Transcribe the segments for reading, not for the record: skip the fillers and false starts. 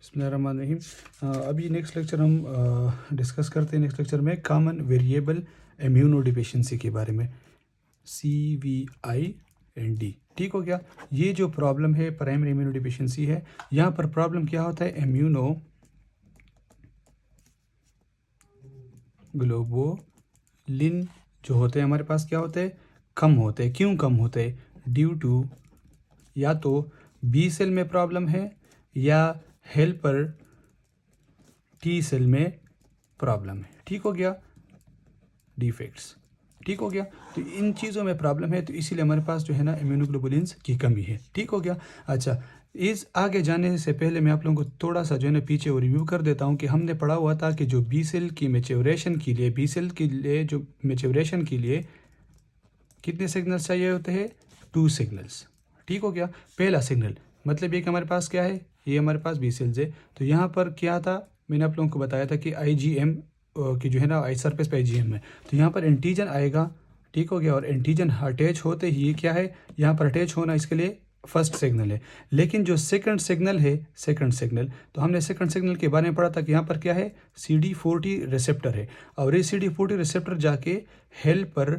बिस्मिल्लाहिर्रहमानिर्रहीम। अभी next lecture हम डिस्कस करते हैं नेक्स्ट लेक्चर में कॉमन वेरिएबल इम्यूनोडिफिशियंसी के बारे में, CVIND। ठीक हो गया। ये जो प्रॉब्लम है प्राइमरी इम्यूनोडिफिशियंसी है, यहाँ पर प्रॉब्लम क्या होता है, इम्यूनो ग्लोबुलिन जो होते हैं हमारे पास क्या होते हैं, कम होते हैं। क्यों कम होते हैं? ड्यू टू या तो बी सेल में प्रॉब्लम है या हेल्पर टी सेल में प्रॉब्लम है। ठीक हो गया, डिफेक्ट्स। ठीक हो गया, तो इन चीज़ों में प्रॉब्लम है, तो इसीलिए हमारे पास जो है ना इम्यूनोग्लोबुलिन्स की कमी है। ठीक हो गया। अच्छा, इस आगे जाने से पहले मैं आप लोगों को थोड़ा सा जो है ना पीछे वो रिव्यू कर देता हूँ कि हमने पढ़ा हुआ था कि जो बी सेल की मैच्योरेशन के लिए, बी सेल के लिए जो मैच्योरेशन के लिए कितने सिग्नल्स चाहिए होते हैं? 2 सिग्नल्स। ठीक हो गया। पहला सिग्नल मतलब ये कि हमारे पास क्या है, ये हमारे पास बी सेल्स है। तो यहाँ पर क्या था, मैंने आप लोगों को बताया था कि IgM की जो है ना आई सरफेस पे IgM है, तो यहाँ पर एंटीजन आएगा। ठीक हो गया। और एंटीजन अटैच होते ही क्या है, यहाँ पर अटैच होना इसके लिए फर्स्ट सिग्नल है। लेकिन जो सेकंड सिग्नल है, सेकंड सिग्नल, तो हमने सेकंड सिग्नल के बारे में पढ़ा था कि यहाँ पर क्या है, CD40 रिसेप्टर है। और ये CD40 रिसेप्टर जाके हेल्पर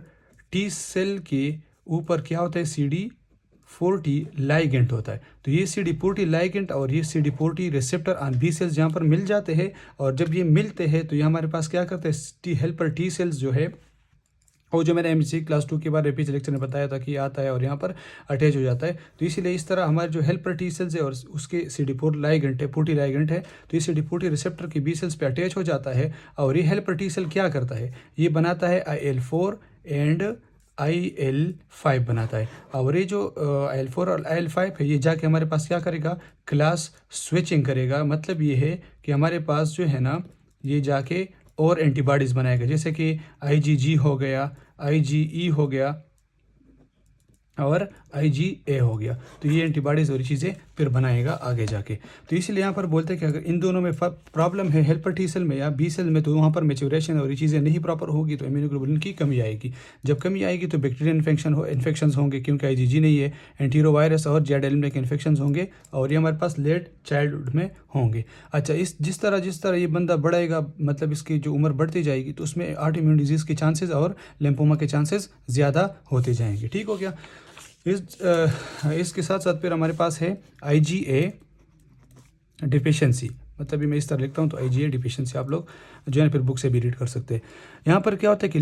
टी सेल के ऊपर क्या होता है, CD40 लाइगेंट होता है। तो ये CD40 लाइगेंट और ये CD40 receptor on B sales यहाँ पर मिल जाते हैं। और जब ये मिलते हैं तो ये हमारे पास क्या करते हैं, हेल्पर टी सेल्स जो है, और जो मैंने MSc क्लास 2 के बारे में पिछले लेक्चर में बताया था कि आता है और यहाँ पर अटैच हो जाता है। तो इसीलिए इस तरह हमारे जो हेल्पर टी सेल्स है और उसके CD4 लाइगेंट है, 40 लाइगेंट है, तो ये CD40 रिसेप्टर की बी सेल्स पे अटैच हो जाता है। और ये हेल्पर टी सेल क्या करता है, ये बनाता है IL4 एंड IL5 बनाता है। और ये जो IL4 और IL5 है, ये जाके हमारे पास क्या करेगा, क्लास स्विचिंग करेगा। मतलब ये है कि हमारे पास जो है ना, ये जाके और एंटीबॉडीज़ बनाएगा, जैसे कि IgG हो गया, IgE हो गया और IgA हो गया। तो ये एंटीबॉडीज़ और चीज़ें फिर बनाएगा आगे जाके। तो इसलिए यहाँ पर बोलते हैं कि अगर इन दोनों में प्रॉब्लम है, हेल्पर टी सेल में या बी सेल में, तो वहाँ पर मैच्योरेशन और ये चीज़ें नहीं प्रॉपर होगी, तो इम्यूनोग्लोबुलिन की कमी आएगी। जब कमी आएगी तो बैक्टीरियल इन्फेक्शंस होंगे, क्योंकि IgG नहीं है, एंटीरो वायरस और जेडेलमिक इन्फेक्शंस होंगे, और ये हमारे पास लेट चाइल्डहुड में होंगे। अच्छा, जिस तरह ये बंदा बढ़ेगा, मतलब इसकी जो उम्र बढ़ती जाएगी, तो उसमें ऑटो इम्यून डिजीज़ के चांसेस और लिम्फोमा के चांसेस ज़्यादा होते जाएंगे। ठीक हो गया। इसके साथ साथ फिर हमारे पास है IgA डिफिशियंसी। मतलब ये मैं इस तरह लिखता हूँ, तो IgA डिफिशियंसी आप लोग जो है फिर बुक से भी रीड कर सकते हैं। यहाँ पर क्या होता है कि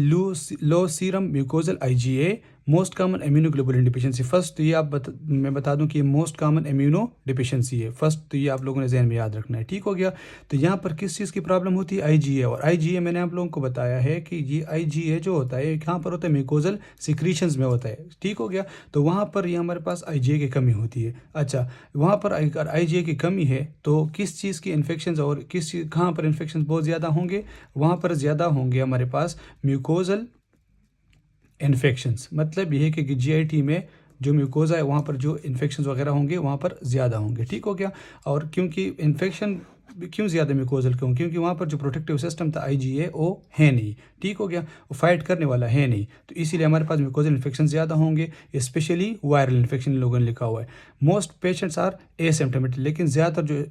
low serum mucosal IgA most common immunoglobulin deficiency. First तो ये मैं बता दूं कि ये मोस्ट कॉमन इम्यूनो डिफिशियंसी है। फर्स्ट तो ये आप लोगों ने जहन में याद रखना है। ठीक हो गया। तो यहाँ पर किस चीज़ की प्रॉब्लम होती है, IgA। और IgA मैंने आप लोगों को बताया है कि ये IgA जो होता है कहाँ पर होता है, म्यूकोजल सिक्रीशंस में होता है। ठीक हो गया। तो वहाँ पर ये हमारे पास IgA की कमी होती है। अच्छा, वहाँ पर अगर IgA की कमी है तो किस चीज़ की इन्फेक्शन और कहाँ पर इन्फेक्शन बहुत ज़्यादा होंगे, वहाँ पर ज़्यादा होंगे हमारे पास म्यूकोजल इन्फेक्शंस। मतलब ये है कि GIT में जो म्यूकोजा है वहाँ पर जो इन्फेक्शंस वगैरह होंगे वहाँ पर ज़्यादा होंगे। ठीक हो गया। और क्योंकि इन्फेक्शन क्यों ज़्यादा म्यूकोजल क्यों, क्योंकि वहाँ पर जो प्रोटेक्टिव सिस्टम था IgA वो है नहीं। ठीक हो गया, वो फाइट करने वाला है नहीं, तो इसीलिए हमारे पास म्यूकोजल इन्फेक्शन ज़्यादा होंगे, स्पेशली वायरल इन्फेक्शन इन लोगों ने लिखा हुआ है। मोस्ट पेशेंट्स आर एसिम्टोमेटिक, लेकिन ज़्यादातर जो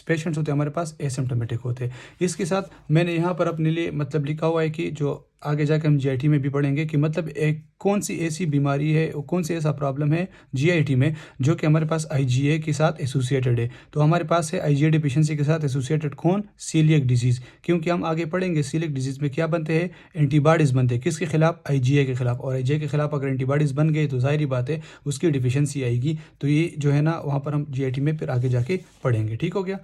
पेशेंट्स होते हैं हमारे पास एसिम्टोमेटिक होते हैं। इसके साथ मैंने यहाँ पर अपने लिए मतलब लिखा हुआ है कि जो आगे जाकर हम GIT में भी पढ़ेंगे कि मतलब एक कौन सी ऐसी बीमारी है, कौन सी ऐसा प्रॉब्लम है GIT में जो कि हमारे पास IgA के साथ एसोसिएटेड है। तो हमारे पास है IgA डिफिशियंसी के साथ एसोसिएटेड कौन, सीलियक डिजीज़। क्योंकि हम आगे पढ़ेंगे सीलियक डिजीज़ में क्या बनते हैं, एंटीबॉडीज़ बनते हैं, किसके खिलाफ, IgA के खिलाफ। और IgA के खिलाफ अगर एंटीबॉडीज़ बन गए तो जाहिर बात है उसकी डिफिशियंसी आएगी। तो ये जो है ना वहाँ पर हम GIT में फिर आगे जाके पढ़ेंगे। ठीक हो गया।